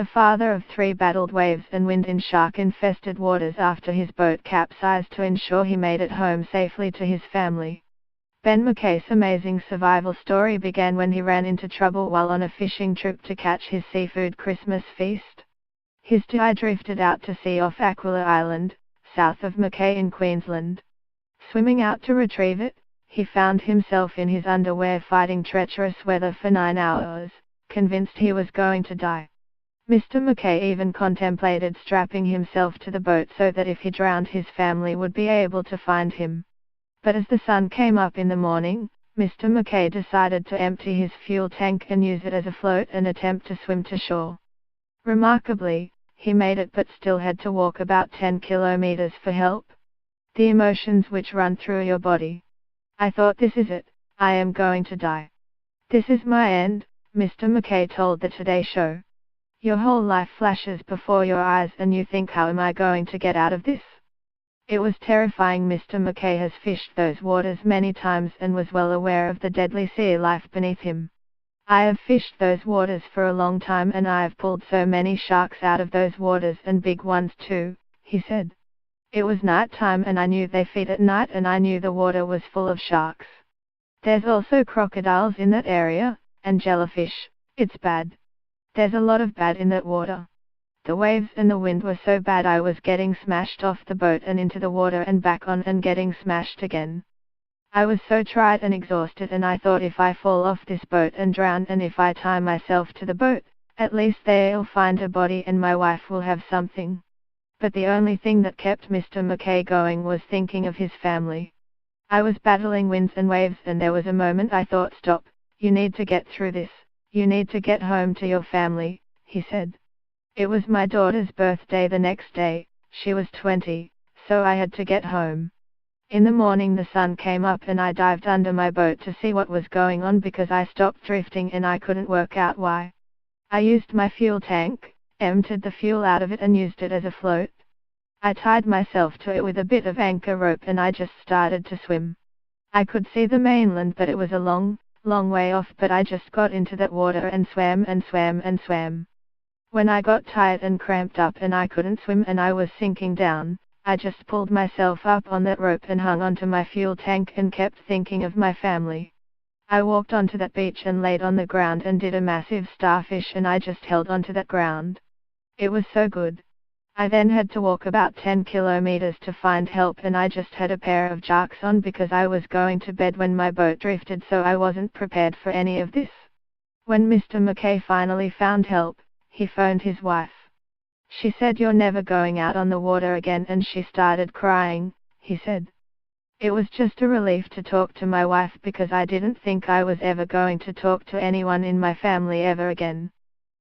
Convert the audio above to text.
A father of three battled waves and wind in shark-infested waters after his boat capsized to ensure he made it home safely to his family. Ben McKay's amazing survival story began when he ran into trouble while on a fishing trip to catch his seafood Christmas feast. His tie drifted out to sea off Aquila Island, south of Mackay in Queensland. Swimming out to retrieve it, he found himself in his underwear fighting treacherous weather for 9 hours, convinced he was going to die. Mr. Mackay even contemplated strapping himself to the boat so that if he drowned his family would be able to find him. But as the sun came up in the morning, Mr. Mackay decided to empty his fuel tank and use it as a float and attempt to swim to shore. Remarkably, he made it but still had to walk about 10 kilometers for help. The emotions which run through your body. I thought, this is it, I am going to die. This is my end, Mr. Mackay told the Today Show. Your whole life flashes before your eyes and you think, how am I going to get out of this? It was terrifying. Mr. Mackay has fished those waters many times and was well aware of the deadly sea life beneath him. I have fished those waters for a long time and I have pulled so many sharks out of those waters, and big ones too, he said. It was night time and I knew they feed at night and I knew the water was full of sharks. There's also crocodiles in that area, and jellyfish. It's bad. There's a lot of bad in that water. The waves and the wind were so bad I was getting smashed off the boat and into the water and back on and getting smashed again. I was so tired and exhausted, and I thought, if I fall off this boat and drown and if I tie myself to the boat, at least they'll find a body and my wife will have something. But the only thing that kept Mr. Mackay going was thinking of his family. I was battling winds and waves and there was a moment I thought, stop, you need to get through this, you need to get home to your family, he said. It was my daughter's birthday the next day, she was 20, so I had to get home. In the morning the sun came up and I dived under my boat to see what was going on because I stopped drifting and I couldn't work out why. I used my fuel tank, emptied the fuel out of it and used it as a float. I tied myself to it with a bit of anchor rope and I just started to swim. I could see the mainland but it was a long way off, but I just got into that water and swam and swam and swam. When I got tired and cramped up and I couldn't swim and I was sinking down, I just pulled myself up on that rope and hung onto my fuel tank and kept thinking of my family. I walked onto that beach and laid on the ground and did a massive starfish and I just held onto that ground. It was so good. I then had to walk about 10 kilometers to find help and I just had a pair of jocks on because I was going to bed when my boat drifted, so I wasn't prepared for any of this. When Mr. Mackay finally found help, he phoned his wife. She said, you're never going out on the water again, and she started crying, he said. It was just a relief to talk to my wife because I didn't think I was ever going to talk to anyone in my family ever again.